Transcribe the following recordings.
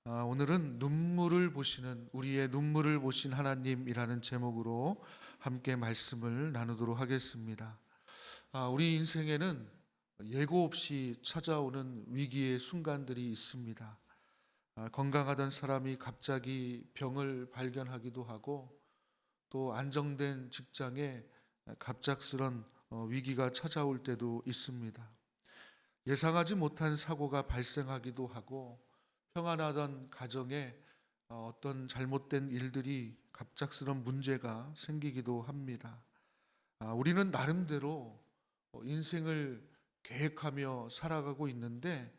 오늘은 눈물을 보시는 우리의 눈물을 보신 하나님이라는 제목으로 함께 말씀을 나누도록 하겠습니다. 우리 인생에는 예고 없이 찾아오는 위기의 순간들이 있습니다. 건강하던 사람이 갑자기 병을 발견하기도 하고 또 안정된 직장에 갑작스런 위기가 찾아올 때도 있습니다. 예상하지 못한 사고가 발생하기도 하고 평안하던 가정에 어떤 잘못된 일들이 갑작스런 문제가 생기기도 합니다. 우리는 나름대로 인생을 계획하며 살아가고 있는데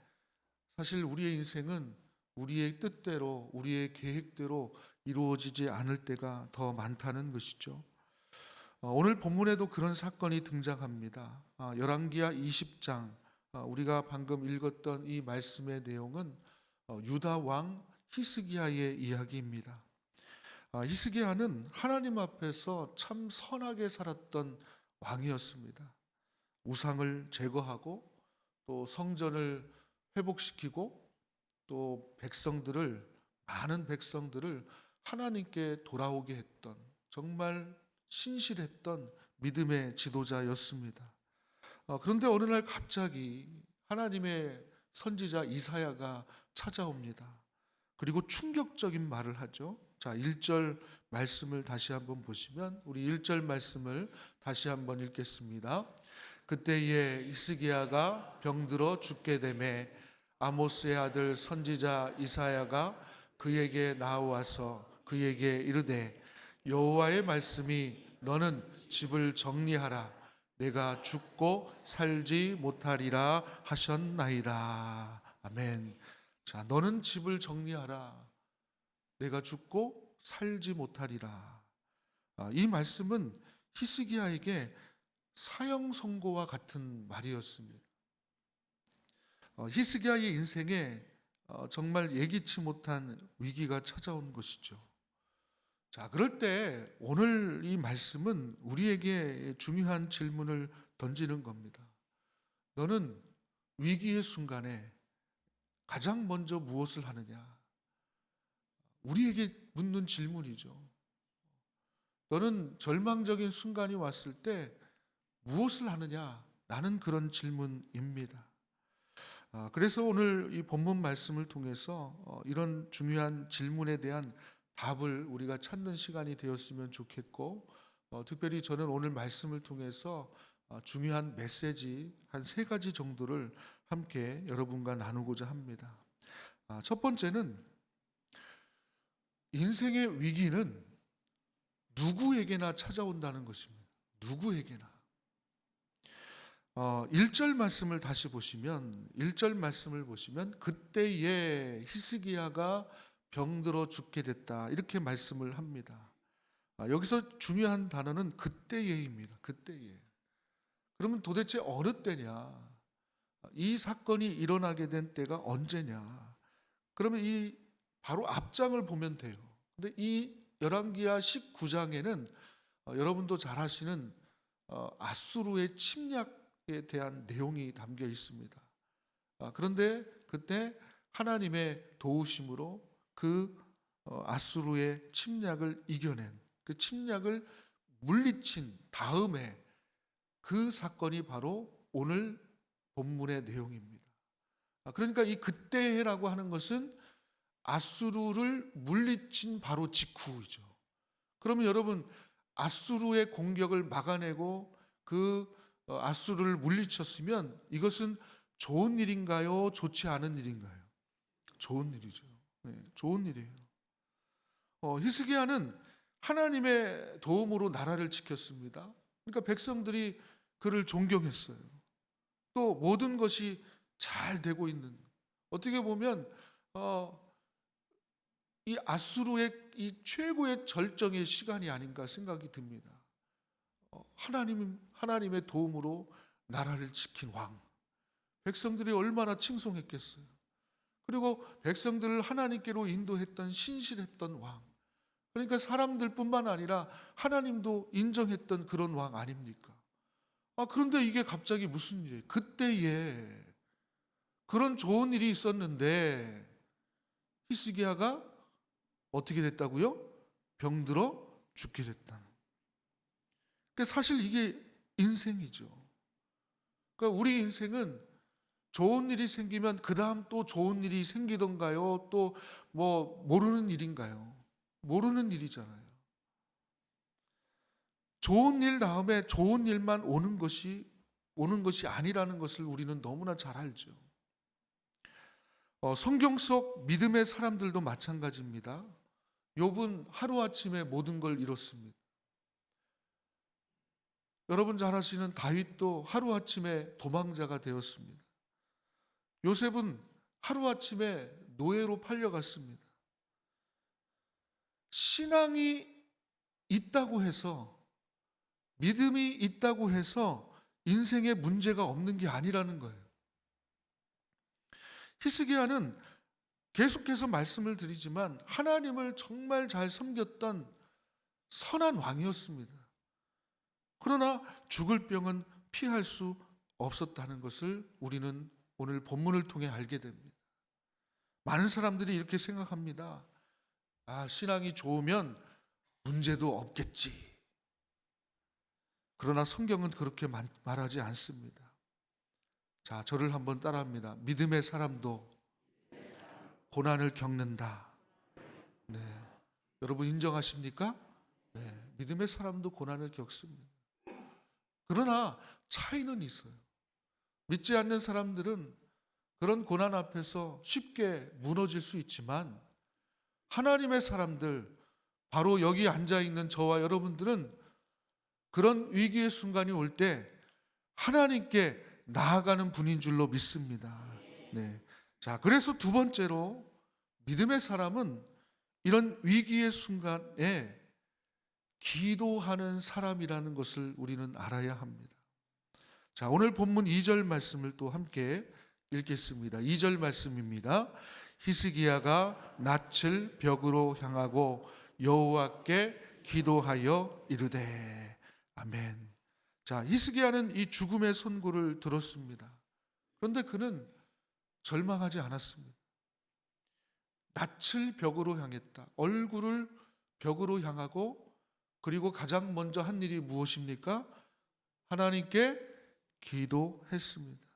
사실 우리의 인생은 우리의 뜻대로 우리의 계획대로 이루어지지 않을 때가 더 많다는 것이죠. 오늘 본문에도 그런 사건이 등장합니다. 열왕기하 20장 우리가 방금 읽었던 이 말씀의 내용은 유다 왕 히스기야의 이야기입니다. 히스기야는 하나님 앞에서 참 선하게 살았던 왕이었습니다. 우상을 제거하고 또 성전을 회복시키고 또 많은 백성들을 하나님께 돌아오게 했던 정말 신실했던 믿음의 지도자였습니다. 그런데 어느 날 갑자기 하나님의 선지자 이사야가 찾아옵니다. 그리고 충격적인 말을 하죠. 자, 1절 말씀을 다시 한번 보시면 우리 1절 말씀을 다시 한번 읽겠습니다. 그때에 히스기야가 병들어 죽게 되매 아모스의 아들 선지자 이사야가 그에게 나와서 그에게 이르되 여호와의 말씀이 너는 집을 정리하라 내가 죽고 살지 못하리라 하셨나이다. 아멘. 자, 너는 집을 정리하라. 내가 죽고 살지 못하리라. 이 말씀은 히스기야에게 사형 선고와 같은 말이었습니다. 히스기야의 인생에 정말 예기치 못한 위기가 찾아온 것이죠. 자, 그럴 때 오늘 이 말씀은 우리에게 중요한 질문을 던지는 겁니다. 너는 위기의 순간에 가장 먼저 무엇을 하느냐? 우리에게 묻는 질문이죠. 너는 절망적인 순간이 왔을 때 무엇을 하느냐? 라는 그런 질문입니다. 그래서 오늘 이 본문 말씀을 통해서 이런 중요한 질문에 대한 답을 우리가 찾는 시간이 되었으면 좋겠고 특별히 저는 오늘 말씀을 통해서 중요한 메시지 한 3가지 정도를 함께 여러분과 나누고자 합니다. 첫 번째는 인생의 위기는 누구에게나 찾아온다는 것입니다. 누구에게나. 1절 말씀을 다시 보시면 1절 말씀을 보시면 그때에 히스기야가 병들어 죽게 됐다 이렇게 말씀을 합니다. 여기서 중요한 단어는 그때에입니다. 그때에. 그러면 도대체 어느 때냐? 이 사건이 일어나게 된 때가 언제냐? 그러면 이 바로 앞장을 보면 돼요. 근데 이 열왕기하 19장에는 여러분도 잘 아시는 아수르의 침략에 대한 내용이 담겨 있습니다. 그런데 그때 하나님의 도우심으로 그 아수르의 침략을 이겨낸 그 침략을 물리친 다음에 그 사건이 바로 오늘 본문의 내용입니다. 그러니까 이 그때라고 하는 것은 아수르를 물리친 바로 직후이죠. 그러면 여러분 아수르의 공격을 막아내고 그 아수르를 물리쳤으면 이것은 좋은 일인가요? 좋지 않은 일인가요? 좋은 일이죠. 네, 좋은 일이에요. 히스기야는 하나님의 도움으로 나라를 지켰습니다. 그러니까 백성들이 그를 존경했어요. 또 모든 것이 잘 되고 있는 어떻게 보면 이 아수르의 이 최고의 절정의 시간이 아닌가 생각이 듭니다. 하나님의 도움으로 나라를 지킨 왕. 백성들이 얼마나 칭송했겠어요. 그리고 백성들을 하나님께로 인도했던 신실했던 왕. 그러니까 사람들뿐만 아니라 하나님도 인정했던 그런 왕 아닙니까? 그런데 이게 갑자기 무슨 일이에요? 그때에 그런 좋은 일이 있었는데 히스기야가 어떻게 됐다고요? 병들어 죽게 됐다는. 그러니까 사실 이게 인생이죠. 그러니까 우리 인생은 좋은 일이 생기면 그 다음 또 좋은 일이 생기던가요? 또 뭐 모르는 일인가요? 모르는 일이잖아요. 좋은 일 다음에 좋은 일만 오는 것이 아니라는 것을 우리는 너무나 잘 알죠. 성경 속 믿음의 사람들도 마찬가지입니다. 욥은 하루아침에 모든 걸 잃었습니다. 여러분 잘 아시는 다윗도 하루아침에 도망자가 되었습니다. 요셉은 하루아침에 노예로 팔려갔습니다. 신앙이 있다고 해서, 믿음이 있다고 해서 인생에 문제가 없는 게 아니라는 거예요. 히스기야는 계속해서 말씀을 드리지만 하나님을 정말 잘 섬겼던 선한 왕이었습니다. 그러나 죽을 병은 피할 수 없었다는 것을 우리는 오늘 본문을 통해 알게 됩니다. 많은 사람들이 이렇게 생각합니다. 신앙이 좋으면 문제도 없겠지. 그러나 성경은 그렇게 말하지 않습니다. 자, 저를 한번 따라합니다. 믿음의 사람도 고난을 겪는다. 네. 여러분 인정하십니까? 네. 믿음의 사람도 고난을 겪습니다. 그러나 차이는 있어요. 믿지 않는 사람들은 그런 고난 앞에서 쉽게 무너질 수 있지만 하나님의 사람들, 바로 여기 앉아있는 저와 여러분들은 그런 위기의 순간이 올 때 하나님께 나아가는 분인 줄로 믿습니다. 네. 자, 그래서 두 번째로 믿음의 사람은 이런 위기의 순간에 기도하는 사람이라는 것을 우리는 알아야 합니다. 자, 오늘 본문 2절 말씀을 또 함께 읽겠습니다. 2절 말씀입니다. 히스기야가 낯을 벽으로 향하고 여호와께 기도하여 이르되. 아멘. 자, 히스기야는 이 죽음의 선고를 들었습니다. 그런데 그는 절망하지 않았습니다. 낯을 벽으로 향했다. 얼굴을 벽으로 향하고, 그리고 가장 먼저 한 일이 무엇입니까? 하나님께 기도했습니다.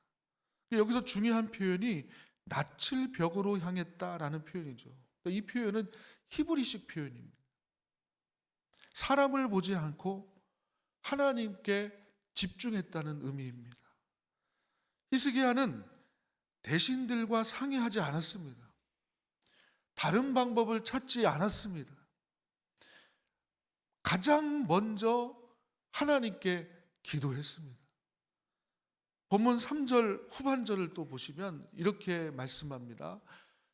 여기서 중요한 표현이 낯을 벽으로 향했다라는 표현이죠. 이 표현은 히브리식 표현입니다. 사람을 보지 않고 하나님께 집중했다는 의미입니다. 히스기야는 대신들과 상의하지 않았습니다. 다른 방법을 찾지 않았습니다. 가장 먼저 하나님께 기도했습니다. 본문 3절 후반절을 또 보시면 이렇게 말씀합니다.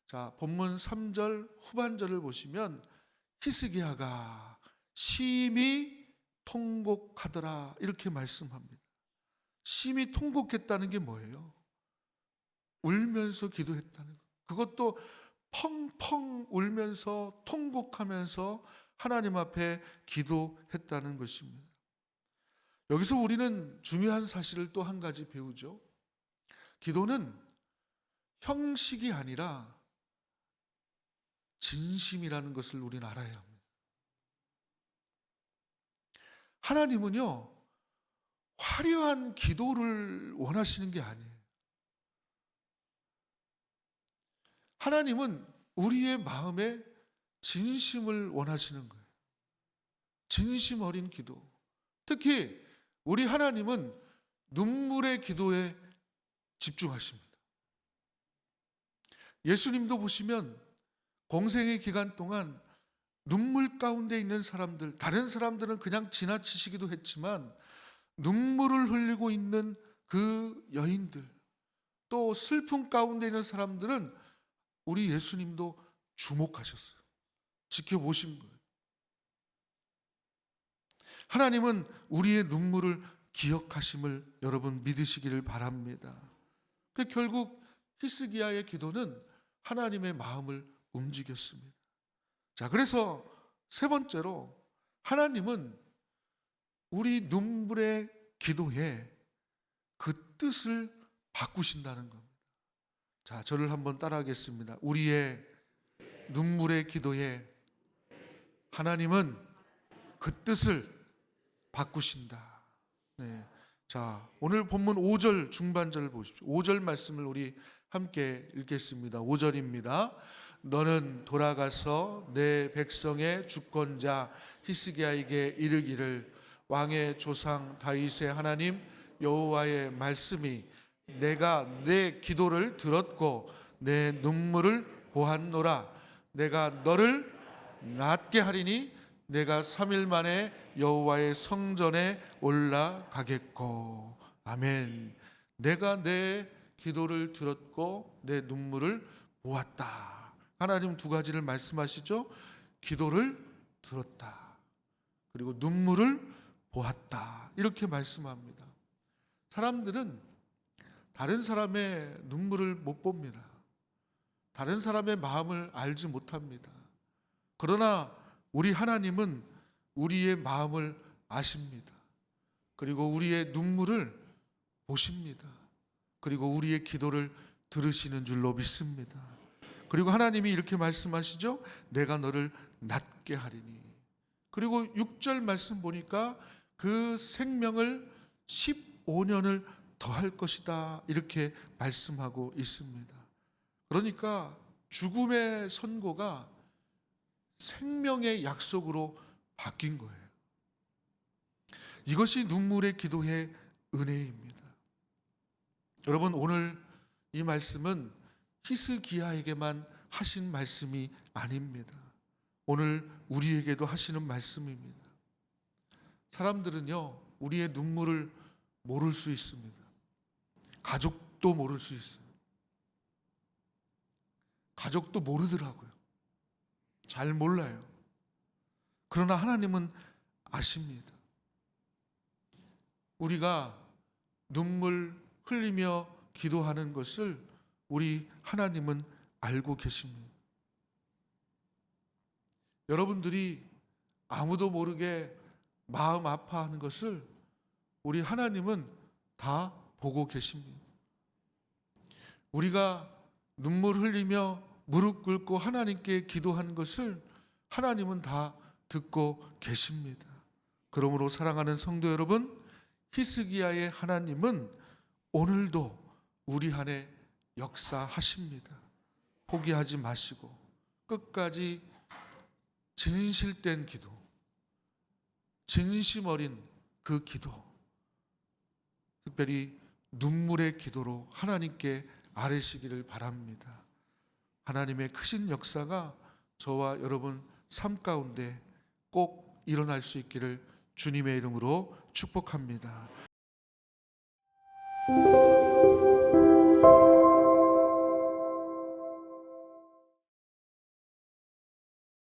자, 본문 3절 후반절을 보시면 히스기야가 심히 통곡하더라 이렇게 말씀합니다. 심히 통곡했다는 게 뭐예요? 울면서 기도했다는 것. 그것도 펑펑 울면서 통곡하면서 하나님 앞에 기도했다는 것입니다. 여기서 우리는 중요한 사실을 또 한 가지 배우죠. 기도는 형식이 아니라 진심이라는 것을 우리는 알아야 합니다. 하나님은요, 화려한 기도를 원하시는 게 아니에요. 하나님은 우리의 마음에 진심을 원하시는 거예요. 진심 어린 기도. 특히 우리 하나님은 눈물의 기도에 집중하십니다. 예수님도 보시면 공생의 기간 동안 눈물 가운데 있는 사람들, 다른 사람들은 그냥 지나치시기도 했지만 눈물을 흘리고 있는 그 여인들, 또 슬픔 가운데 있는 사람들은 우리 예수님도 주목하셨어요. 지켜보신 거예요. 하나님은 우리의 눈물을 기억하심을 여러분 믿으시기를 바랍니다. 결국 히스기야의 기도는 하나님의 마음을 움직였습니다. 자, 그래서 세 번째로 하나님은 우리 눈물의 기도에 그 뜻을 바꾸신다는 겁니다. 자, 저를 한번 따라하겠습니다. 우리의 눈물의 기도에 하나님은 그 뜻을 바꾸신다. 네. 자, 오늘 본문 5절 중반절을 보십시오. 5절 말씀을 우리 함께 읽겠습니다. 5절입니다. 너는 돌아가서 내 백성의 주권자 히스기야에게 이르기를 왕의 조상 다윗의 하나님 여호와의 말씀이 내가 내 기도를 들었고 내 눈물을 보았노라. 내가 너를 낫게 하리니 내가 3일 만에 여호와의 성전에 올라가겠고. 아멘. 내가 내 기도를 들었고 내 눈물을 보았다. 하나님 두 가지를 말씀하시죠. 기도를 들었다. 그리고 눈물을 보았다. 이렇게 말씀합니다. 사람들은 다른 사람의 눈물을 못 봅니다. 다른 사람의 마음을 알지 못합니다. 그러나 우리 하나님은 우리의 마음을 아십니다. 그리고 우리의 눈물을 보십니다. 그리고 우리의 기도를 들으시는 줄로 믿습니다. 그리고 하나님이 이렇게 말씀하시죠. 내가 너를 낫게 하리니. 그리고 6절 말씀 보니까 그 생명을 15년을 더할 것이다. 이렇게 말씀하고 있습니다. 그러니까 죽음의 선고가 생명의 약속으로 바뀐 거예요. 이것이 눈물의 기도의 은혜입니다. 여러분, 오늘 이 말씀은 히스기야에게만 하신 말씀이 아닙니다. 오늘 우리에게도 하시는 말씀입니다. 사람들은요, 우리의 눈물을 모를 수 있습니다. 가족도 모를 수 있어요. 가족도 모르더라고요. 잘 몰라요. 그러나 하나님은 아십니다. 우리가 눈물 흘리며 기도하는 것을 우리 하나님은 알고 계십니다. 여러분들이 아무도 모르게 마음 아파하는 것을 우리 하나님은 다 보고 계십니다. 우리가 눈물 흘리며 무릎 꿇고 하나님께 기도하는 것을 하나님은 다 듣고 계십니다. 그러므로 사랑하는 성도 여러분, 히스기야의 하나님은 오늘도 우리 안에 역사하십니다. 포기하지 마시고 끝까지 진실된 기도, 진심 어린 그 기도, 특별히 눈물의 기도로 하나님께 아뢰시기를 바랍니다. 하나님의 크신 역사가 저와 여러분 삶 가운데 꼭 일어날 수 있기를 주님의 이름으로 축복합니다.